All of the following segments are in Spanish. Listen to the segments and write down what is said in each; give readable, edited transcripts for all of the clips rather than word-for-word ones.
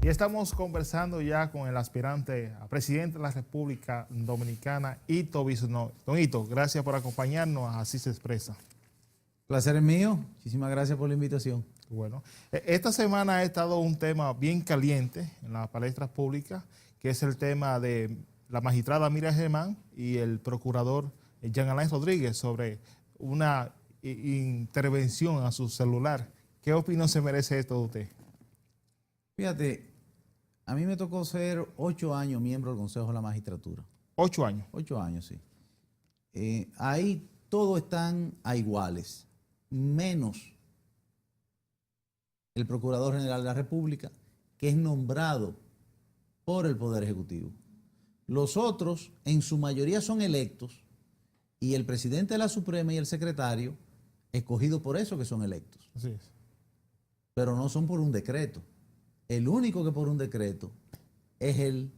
Y estamos conversando ya con el aspirante a presidente de la República Dominicana, Ito Bisonó. Don Ito, gracias por acompañarnos a Así se expresa. Placer es mío. Muchísimas gracias por la invitación. Bueno, esta semana ha estado un tema bien caliente en las palestras públicas, que es el tema de la magistrada Miriam Germán y el procurador Jean Alain Rodríguez sobre una intervención a su celular. ¿Qué opinión se merece esto de usted? Fíjate, a mí me tocó ser 8 años miembro del Consejo de la Magistratura. 8 años. 8 años, sí. Ahí todos están a iguales, menos el Procurador General de la República, que es nombrado por el Poder Ejecutivo. Los otros, en su mayoría, son electos, y el presidente de la Suprema y el secretario, escogidos por eso que son electos. Así es. Pero no son por un decreto. El único que por un decreto es el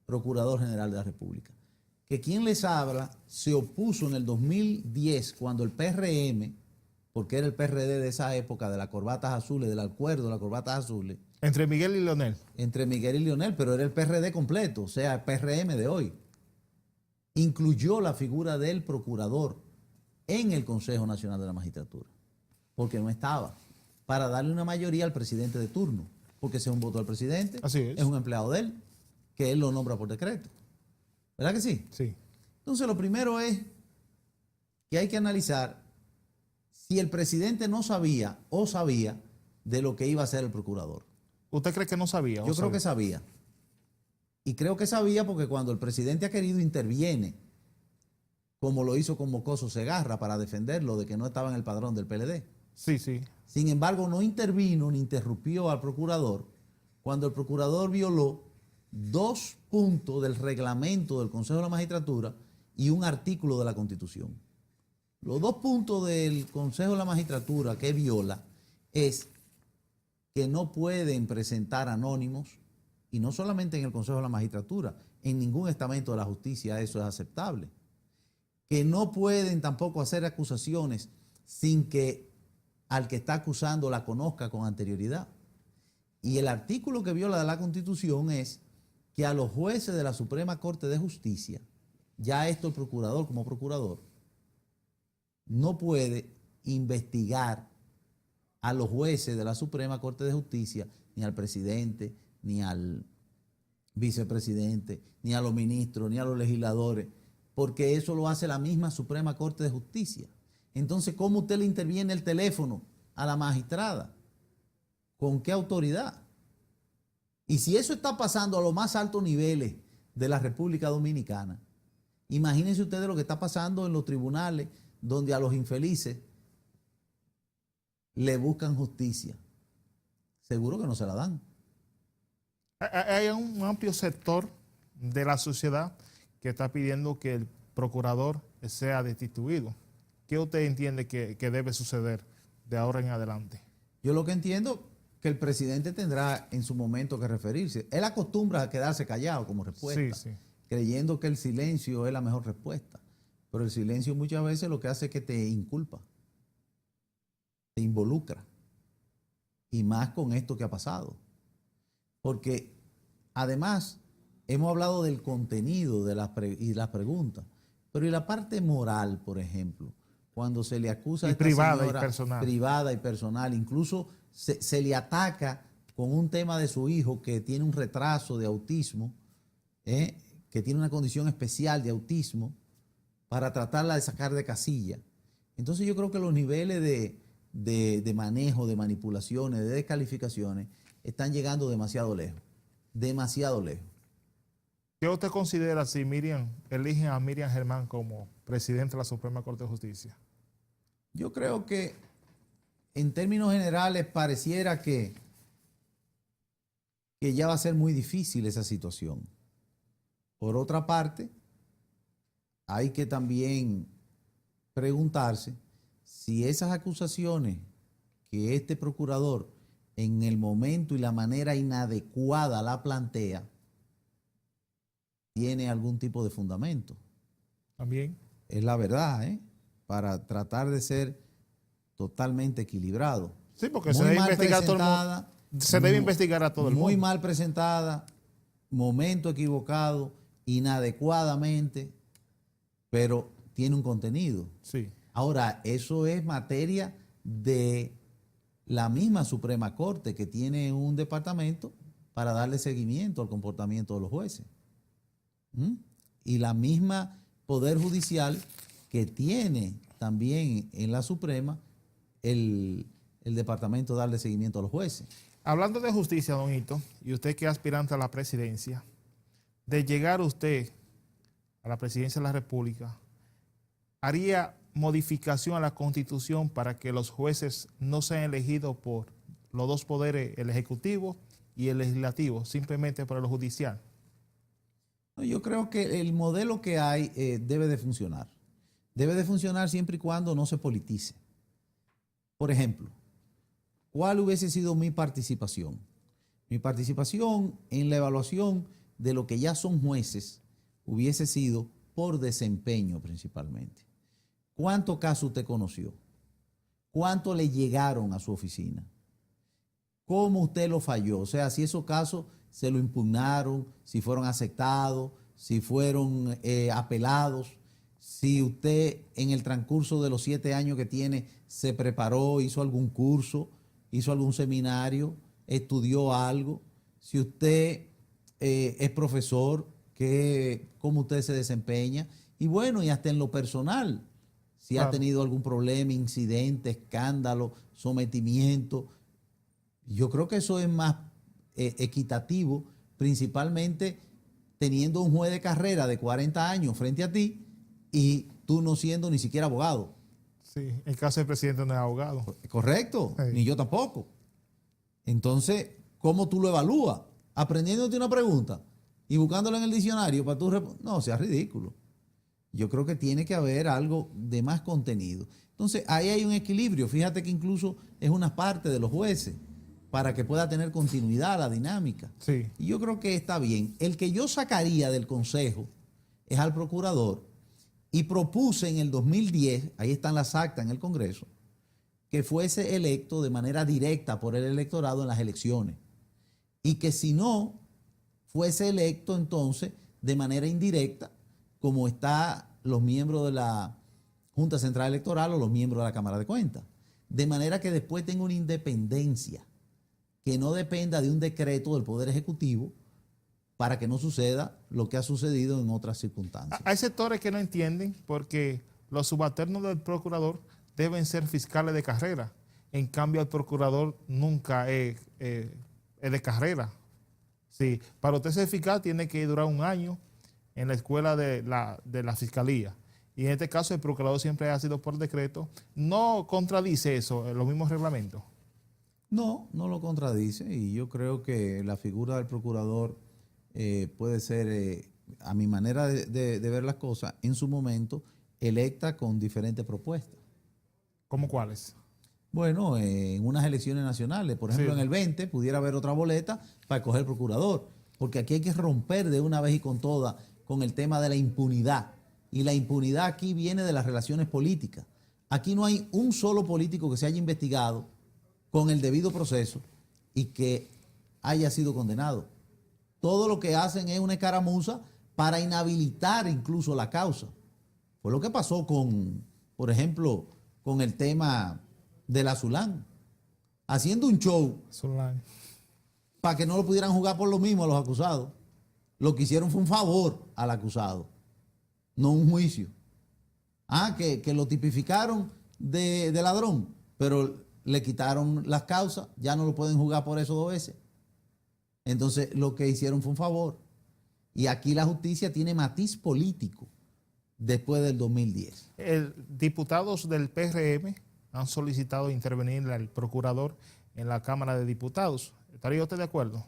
Procurador General de la República. Que quien les habla se opuso en el 2010 cuando el PRM, porque era el PRD de esa época, de las corbatas azules, del acuerdo de las corbatas azules. Entre Miguel y Leonel. Entre Miguel y Leonel, pero era el PRD completo, o sea, el PRM de hoy. Incluyó la figura del procurador en el Consejo Nacional de la Magistratura, porque no estaba, para darle una mayoría al presidente de turno, porque ese es un voto del presidente, Así es un empleado de él, que él lo nombra por decreto. ¿Verdad que sí? Sí. Entonces, lo primero es que hay que analizar si el presidente no sabía o sabía de lo que iba a hacer el procurador. ¿Usted cree que no sabía? Yo creo que sabía. Y creo que sabía porque cuando el presidente ha querido interviene, como lo hizo con Mocoso Segarra para defenderlo de que no estaba en el padrón del PLD. Sí, sí. Sin embargo, no intervino ni interrumpió al procurador cuando el procurador violó 2 puntos del reglamento del Consejo de la Magistratura y un artículo de la Constitución. Los 2 puntos del Consejo de la Magistratura que viola es que no pueden presentar anónimos, y no solamente en el Consejo de la Magistratura, en ningún estamento de la justicia eso es aceptable. Que no pueden tampoco hacer acusaciones sin que al que está acusando la conozca con anterioridad. Y el artículo que viola de la Constitución es que a los jueces de la Suprema Corte de Justicia, ya esto el procurador como procurador, no puede investigar a los jueces de la Suprema Corte de Justicia, ni al presidente, ni al vicepresidente, ni a los ministros, ni a los legisladores, porque eso lo hace la misma Suprema Corte de Justicia. Entonces, ¿cómo usted le interviene el teléfono a la magistrada? ¿Con qué autoridad? Y si eso está pasando a los más altos niveles de la República Dominicana, imagínense ustedes lo que está pasando en los tribunales, donde a los infelices le buscan justicia. Seguro que no se la dan. Hay un amplio sector de la sociedad que está pidiendo que el procurador sea destituido. ¿Qué usted entiende que debe suceder de ahora en adelante? Yo lo que entiendo que el presidente tendrá en su momento que referirse. Él acostumbra a quedarse callado como respuesta, Sí, sí. creyendo que el silencio es la mejor respuesta. Pero el silencio muchas veces lo que hace es que te inculpa, te involucra. Y más con esto que ha pasado. Porque además hemos hablado del contenido de y las preguntas, pero y la parte moral, por ejemplo, cuando se le acusa a esta privada señora, y personal. privada y personal, incluso se le ataca con un tema de su hijo que tiene un retraso de autismo, que tiene una condición especial de autismo, para tratarla de sacar de casilla. Entonces yo creo que los niveles de manejo, de manipulaciones, de descalificaciones, están llegando demasiado lejos. Demasiado lejos. ¿Qué usted considera si elige a Miriam Germán como presidente de la Suprema Corte de Justicia? Yo creo que en términos generales pareciera que ya va a ser muy difícil esa situación. Por otra parte, hay que también preguntarse si esas acusaciones que este procurador en el momento y la manera inadecuada la plantea, tiene algún tipo de fundamento. También. Es la verdad, para tratar de ser totalmente equilibrado. Sí, porque se debe investigar todo el mundo. Se debe investigar a todo el mundo. Muy mal presentada, momento equivocado, inadecuadamente, pero tiene un contenido. Sí. Ahora, eso es materia de la misma Suprema Corte, que tiene un departamento para darle seguimiento al comportamiento de los jueces. Y la misma Poder Judicial, que tiene también en la Suprema el departamento de darle seguimiento a los jueces. Hablando de justicia, don Hito, y usted que es aspirante a la presidencia, de llegar usted a la presidencia de la República, ¿haría modificación a la Constitución para que los jueces no sean elegidos por los dos poderes, el Ejecutivo y el Legislativo, simplemente por el judicial? Yo creo que el modelo que hay debe de funcionar. Debe de funcionar siempre y cuando no se politice. Por ejemplo, ¿cuál hubiese sido mi participación? Mi participación en la evaluación de lo que ya son jueces hubiese sido por desempeño principalmente. ¿Cuántos casos usted conoció? ¿Cuánto le llegaron a su oficina? ¿Cómo usted lo falló? O sea, si esos casos se lo impugnaron, si fueron aceptados, si fueron apelados, si usted en el transcurso de los 7 años que tiene se preparó, hizo algún curso, hizo algún seminario, estudió algo, si usted es profesor, cómo usted se desempeña, y bueno, y hasta en lo personal, si ha tenido algún problema, incidente, escándalo, sometimiento. Yo creo que eso es más equitativo, principalmente teniendo un juez de carrera de 40 años frente a ti y tú no siendo ni siquiera abogado. Sí, el caso del presidente no es abogado. Correcto, sí. Ni yo tampoco. Entonces, ¿cómo tú lo evalúas? Aprendiéndote una pregunta y buscándola en el diccionario para tú no, sea ridículo. Yo creo que tiene que haber algo de más contenido. Entonces, ahí hay un equilibrio. Fíjate que incluso es una parte de los jueces para que pueda tener continuidad la dinámica. Sí. Y yo creo que está bien. El que yo sacaría del Consejo es al procurador y propuse en el 2010, ahí están las actas en el Congreso, que fuese electo de manera directa por el electorado en las elecciones. Y que si no, fuese electo entonces de manera indirecta, como están los miembros de la Junta Central Electoral o los miembros de la Cámara de Cuentas. De manera que después tenga una independencia, que no dependa de un decreto del Poder Ejecutivo para que no suceda lo que ha sucedido en otras circunstancias. Hay sectores que no entienden porque los subalternos del procurador deben ser fiscales de carrera. En cambio, el procurador nunca es de carrera. Sí, para usted ser fiscal tiene que durar 1 año en la escuela de la fiscalía. Y en este caso el procurador siempre ha sido por decreto. ¿No contradice eso en los mismos reglamentos? No, no lo contradice, y yo creo que la figura del procurador puede ser, a mi manera de ver las cosas, en su momento, electa con diferentes propuestas. ¿Cómo cuáles? Bueno, en unas elecciones nacionales, por ejemplo, Sí. en el 20 pudiera haber otra boleta para escoger procurador, porque aquí hay que romper de una vez y con todas con el tema de la impunidad. Y la impunidad aquí viene de las relaciones políticas. Aquí no hay un solo político que se haya investigado con el debido proceso y que haya sido condenado. Todo lo que hacen es una escaramuza para inhabilitar incluso la causa. Fue lo que pasó con, por ejemplo, con el tema de la Zulán, haciendo un show para que no lo pudieran jugar por lo mismo a los acusados. Lo que hicieron fue un favor al acusado, no un juicio. Que lo tipificaron de ladrón, pero le quitaron las causas, ya no lo pueden jugar por eso 2 veces. Entonces, lo que hicieron fue un favor. Y aquí la justicia tiene matiz político después del 2010. Diputados del PRM han solicitado intervenir al procurador en la Cámara de Diputados. ¿Estaría usted de acuerdo?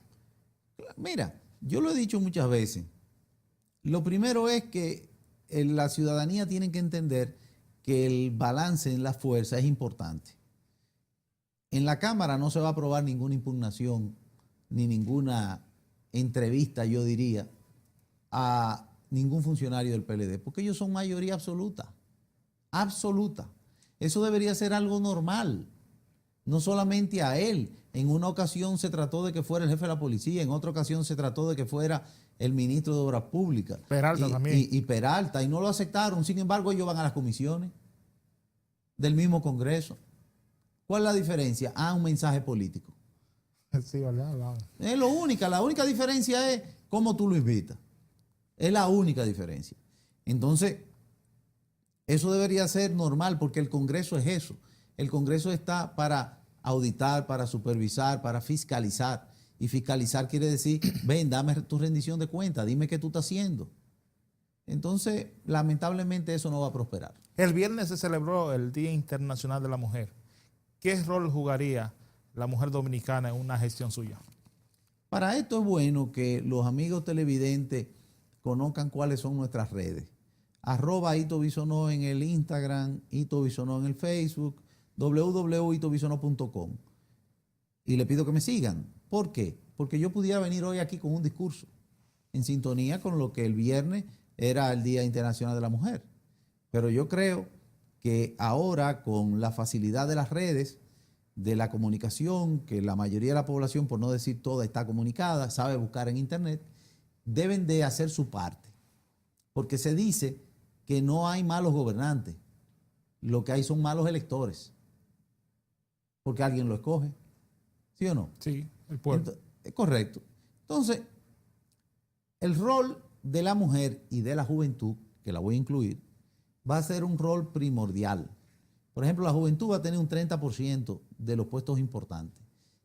Mira, yo lo he dicho muchas veces. Lo primero es que la ciudadanía tiene que entender que el balance en la fuerza es importante. En la Cámara no se va a aprobar ninguna impugnación ni ninguna entrevista, yo diría, a ningún funcionario del PLD, porque ellos son mayoría absoluta. Absoluta. Eso debería ser algo normal, no solamente a él, En una ocasión se trató de que fuera el jefe de la policía, en otra ocasión se trató de que fuera el ministro de Obras Públicas. Peralta también. Y Peralta, y no lo aceptaron. Sin embargo, ellos van a las comisiones del mismo Congreso. ¿Cuál es la diferencia? Un mensaje político. Sí, ¿verdad? Es la única diferencia es cómo tú lo invitas. Es la única diferencia. Entonces, eso debería ser normal porque el Congreso es eso. El Congreso está para auditar, para supervisar, para fiscalizar. Y fiscalizar quiere decir, ven, dame tu rendición de cuentas, dime qué tú estás haciendo. Entonces, lamentablemente eso no va a prosperar. El viernes se celebró el Día Internacional de la Mujer. ¿Qué rol jugaría la mujer dominicana en una gestión suya? Para esto es bueno que los amigos televidentes conozcan cuáles son nuestras redes. @ItoBisonó en el Instagram, ItoBisonó en el Facebook, www.itobisonó.com. Y le pido que me sigan. ¿Por qué? Porque yo pudiera venir hoy aquí con un discurso en sintonía con lo que el viernes era el Día Internacional de la Mujer. Pero yo creo que ahora, con la facilidad de las redes, de la comunicación, que la mayoría de la población, por no decir toda, está comunicada, sabe buscar en internet, deben de hacer su parte. Porque se dice que no hay malos gobernantes, lo que hay son malos electores. Porque alguien lo escoge. ¿Sí o no? Sí, el pueblo. Correcto. Entonces, el rol de la mujer y de la juventud, que la voy a incluir, va a ser un rol primordial. Por ejemplo, la juventud va a tener un 30% de los puestos importantes.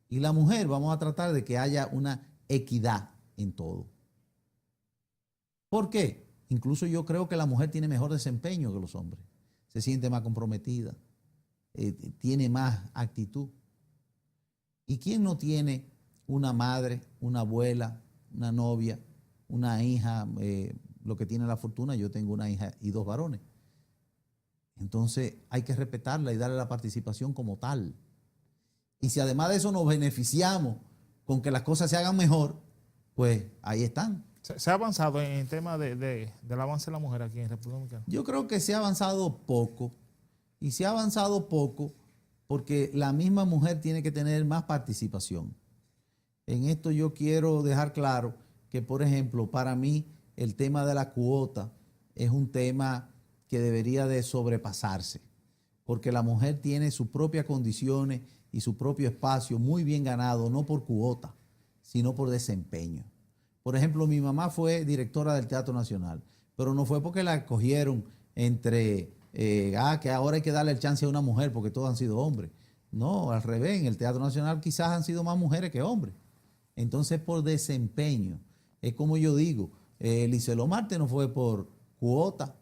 Y la mujer vamos a tratar de que haya una equidad en todo. ¿Por qué? Incluso yo creo que la mujer tiene mejor desempeño que los hombres. Se siente más comprometida, tiene más actitud. ¿Y quién no tiene una madre, una abuela, una novia, una hija? Lo que tiene la fortuna, yo tengo una hija y 2 varones. Entonces hay que respetarla y darle la participación como tal. Y si además de eso nos beneficiamos con que las cosas se hagan mejor, pues ahí están. ¿Se ha avanzado en el tema del avance de la mujer aquí en República Dominicana? Yo creo que se ha avanzado poco. Y se ha avanzado poco porque la misma mujer tiene que tener más participación. En esto yo quiero dejar claro que, por ejemplo, para mí el tema de la cuota es un tema que debería de sobrepasarse, porque la mujer tiene sus propias condiciones y su propio espacio muy bien ganado, no por cuota, sino por desempeño. Por ejemplo, mi mamá fue directora del Teatro Nacional, pero no fue porque la escogieron entre, que ahora hay que darle el chance a una mujer porque todos han sido hombres. No, al revés, en el Teatro Nacional quizás han sido más mujeres que hombres. Entonces, por desempeño, es como yo digo, Liselo Marte no fue por cuota,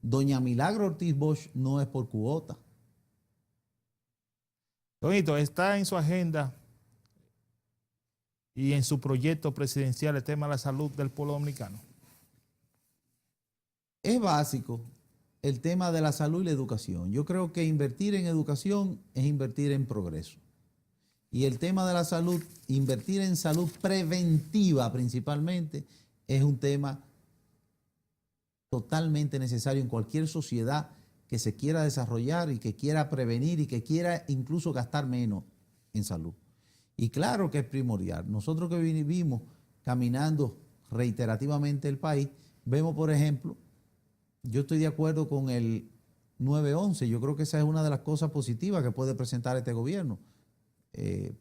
Doña Milagro Ortiz Bosch no es por cuota. Donito, ¿está en su agenda y en su proyecto presidencial el tema de la salud del pueblo dominicano? Es básico el tema de la salud y la educación. Yo creo que invertir en educación es invertir en progreso. Y el tema de la salud, invertir en salud preventiva principalmente, es un tema totalmente necesario en cualquier sociedad que se quiera desarrollar y que quiera prevenir y que quiera incluso gastar menos en salud. Y claro que es primordial. Nosotros que vivimos caminando reiterativamente el país, vemos, por ejemplo, yo estoy de acuerdo con el 911. Yo creo que esa es una de las cosas positivas que puede presentar este gobierno,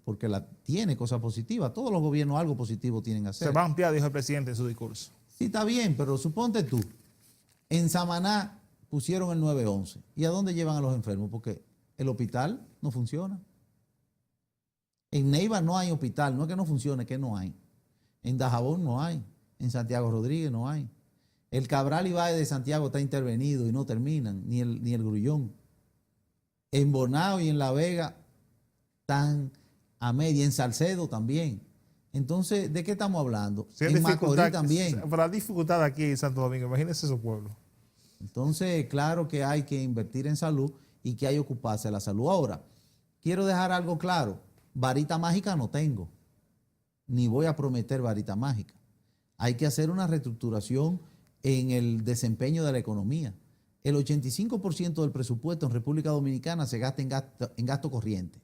porque tiene cosas positivas. Todos los gobiernos algo positivo tienen que hacer. Se va a ampliar, dijo el presidente en su discurso. Sí, está bien, pero suponte tú, en Samaná pusieron el 911. ¿Y a dónde llevan a los enfermos? Porque el hospital no funciona. En Neiva no hay hospital, no es que no funcione, es que no hay. En Dajabón no hay. En Santiago Rodríguez no hay. El Cabral Ibáez de Santiago está intervenido y no terminan, ni el Grullón. En Bonao y en La Vega están a media, en Salcedo también. Entonces, ¿de qué estamos hablando? Sí, en Macorís también. Por la dificultad aquí en Santo Domingo, imagínense su pueblo. Entonces, claro que hay que invertir en salud y que hay que ocuparse de la salud. Ahora, quiero dejar algo claro. Varita mágica no tengo, ni voy a prometer varita mágica. Hay que hacer una reestructuración en el desempeño de la economía. El 85% del presupuesto en República Dominicana se gasta en gasto corriente.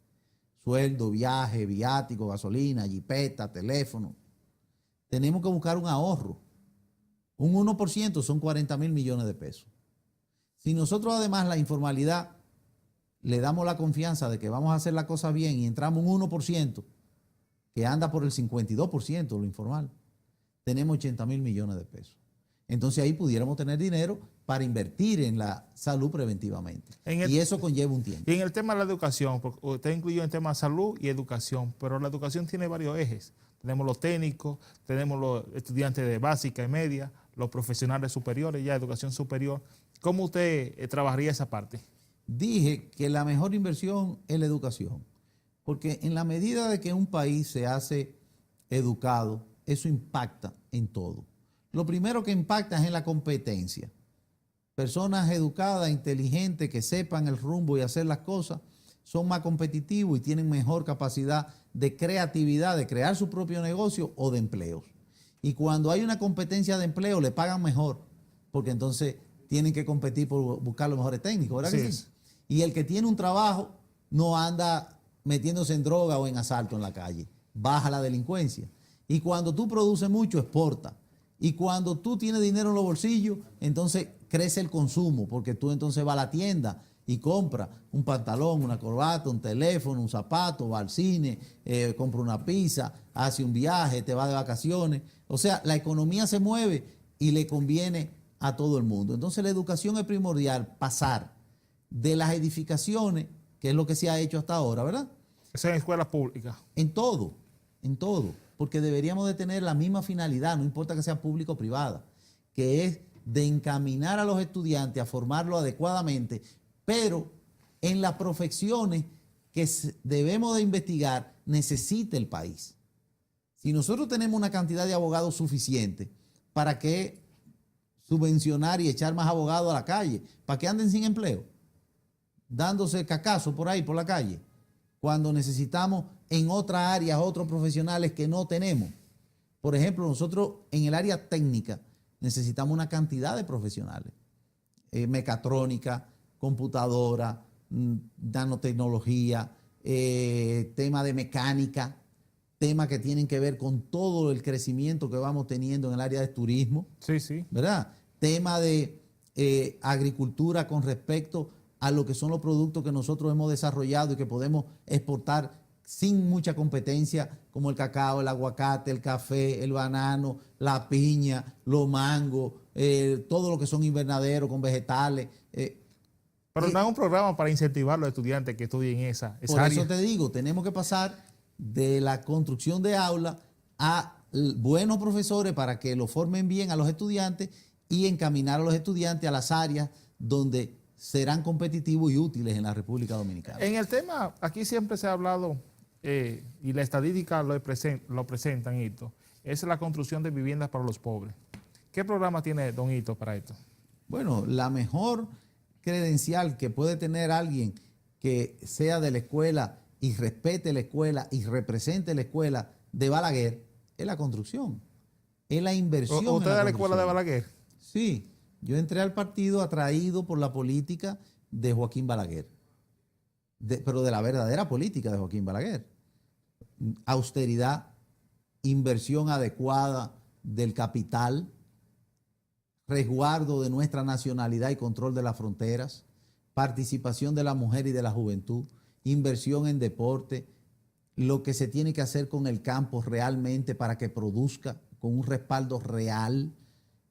sueldo, viaje, viático, gasolina, jipeta, teléfono. Tenemos que buscar un ahorro. Un 1% son 40.000 millones de pesos. Si nosotros además la informalidad le damos la confianza de que vamos a hacer la cosa bien y entramos un 1%, que anda por el 52% lo informal, tenemos 80.000 millones de pesos. Entonces ahí pudiéramos tener dinero para invertir en la salud preventivamente. Y eso conlleva un tiempo. Y en el tema de la educación, porque usted incluyó el tema de salud y educación, pero la educación tiene varios ejes. Tenemos los técnicos, tenemos los estudiantes de básica y media, los profesionales superiores, ya educación superior. ¿Cómo usted trabajaría esa parte? Dije que la mejor inversión es la educación, porque en la medida de que un país se hace educado, eso impacta en todo. Lo primero que impacta es en la competencia. Personas educadas, inteligentes, que sepan el rumbo y hacer las cosas, son más competitivos y tienen mejor capacidad de creatividad, de crear su propio negocio o de empleos. Y cuando hay una competencia de empleo, le pagan mejor, porque entonces tienen que competir por buscar los mejores técnicos, ¿verdad que sí? Y el que tiene un trabajo no anda metiéndose en droga o en asalto en la calle, baja la delincuencia. Y cuando tú produces mucho, exporta. Y cuando tú tienes dinero en los bolsillos, entonces crece el consumo, porque tú entonces vas a la tienda y compras un pantalón, una corbata, un teléfono, un zapato, va al cine, compra una pizza, hace un viaje, te va de vacaciones. O sea, la economía se mueve y le conviene a todo el mundo. Entonces la educación es primordial, pasar de las edificaciones, que es lo que se ha hecho hasta ahora, ¿verdad? Eso en escuelas públicas. En todo, porque deberíamos de tener la misma finalidad, no importa que sea público o privada, que es de encaminar a los estudiantes a formarlo adecuadamente, pero en las profesiones que debemos de investigar necesita el país. Si nosotros tenemos una cantidad de abogados suficiente, ¿para qué subvencionar y echar más abogados a la calle? ¿Para que anden sin empleo? Dándose cacazo por ahí, por la calle, cuando necesitamos en otras áreas otros profesionales que no tenemos. Por ejemplo, nosotros en el área técnica necesitamos una cantidad de profesionales. Mecatrónica, computadora, nanotecnología, tema de mecánica, temas que tienen que ver con todo el crecimiento que vamos teniendo en el área de turismo. Sí. ¿Verdad? Tema de agricultura con respecto a lo que son los productos que nosotros hemos desarrollado y que podemos exportar sin mucha competencia, como el cacao, el aguacate, el café, el banano, la piña, los mangos, todo lo que son invernaderos con vegetales. Pero no es un programa para incentivar a los estudiantes que estudien esa área. Por eso te digo, tenemos que pasar de la construcción de aulas a buenos profesores para que lo formen bien a los estudiantes y encaminar a los estudiantes a las áreas donde serán competitivos y útiles en la República Dominicana. En el tema, aquí siempre se ha hablado, y la estadística lo presentan, Hito, es la construcción de viviendas para los pobres. ¿Qué programa tiene don Hito para esto? Bueno, la mejor credencial que puede tener alguien que sea de la escuela y respete la escuela y represente la escuela de Balaguer es la construcción, es la inversión. ¿Usted es de la escuela de Balaguer? Sí. Yo entré al partido atraído por la política de Joaquín Balaguer, pero de la verdadera política de Joaquín Balaguer. Austeridad, inversión adecuada del capital, resguardo de nuestra nacionalidad y control de las fronteras, participación de la mujer y de la juventud, inversión en deporte, lo que se tiene que hacer con el campo realmente para que produzca con un respaldo real,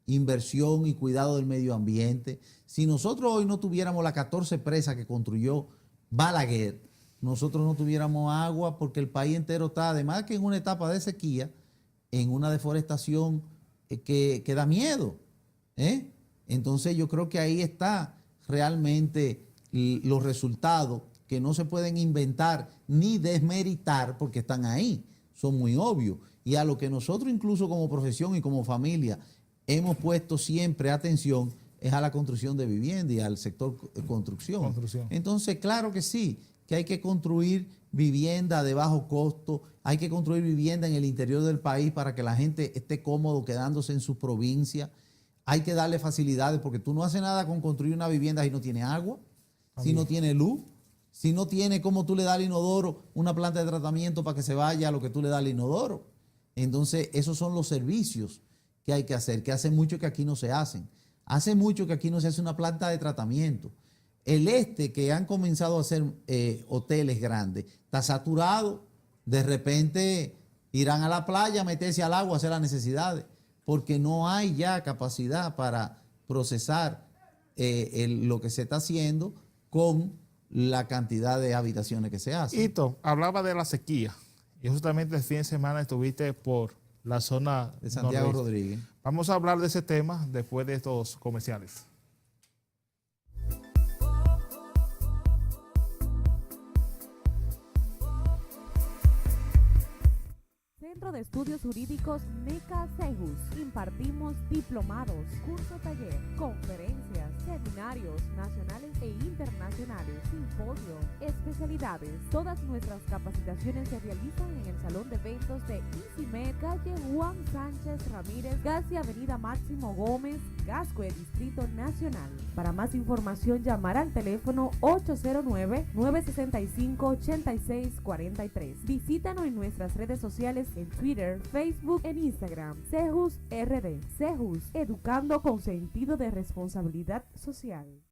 inversión y cuidado del medio ambiente. Si nosotros hoy no tuviéramos las 14 presas que construyó Balaguer, nosotros no tuviéramos agua porque el país entero está, además que en una etapa de sequía, en una deforestación que da miedo. Entonces yo creo que ahí está realmente los resultados que no se pueden inventar ni desmeritar porque están ahí, son muy obvios. Y a lo que nosotros incluso como profesión y como familia hemos puesto siempre atención es a la construcción de vivienda y al sector construcción. Entonces, claro que sí, que hay que construir vivienda de bajo costo, hay que construir vivienda en el interior del país para que la gente esté cómodo quedándose en su provincia. Hay que darle facilidades porque tú no haces nada con construir una vivienda si no tiene agua, si no tiene luz, Si no tiene cómo tú le das al inodoro una planta de tratamiento para que se vaya a lo que tú le das al inodoro. Entonces, esos son los servicios que hay que hacer, que hace mucho que aquí no se hacen. Hace mucho que aquí no se hace una planta de tratamiento. Que han comenzado a hacer hoteles grandes, está saturado. De repente irán a la playa, meterse al agua, hacer las necesidades, porque no hay ya capacidad para procesar lo que se está haciendo con la cantidad de habitaciones que se hacen. Hito, hablaba de la sequía y justamente el fin de semana estuviste por la zona De Santiago noroeste. Rodríguez. Vamos a hablar de ese tema después de estos comerciales. Centro de Estudios Jurídicos NECA CEJUS. Impartimos diplomados, curso taller, conferencias, seminarios nacionales e internacionales, simposio, especialidades. Todas nuestras capacitaciones se realizan en el Salón de Eventos de ICIMED, calle Juan Sánchez Ramírez, casi Avenida Máximo Gómez, Gascue, Distrito Nacional. Para más información, llamar al teléfono 809-965-8643. Visítanos en nuestras redes sociales en Twitter, Facebook, en Instagram. CEJUS RD. CEJUS, educando con sentido de responsabilidad social.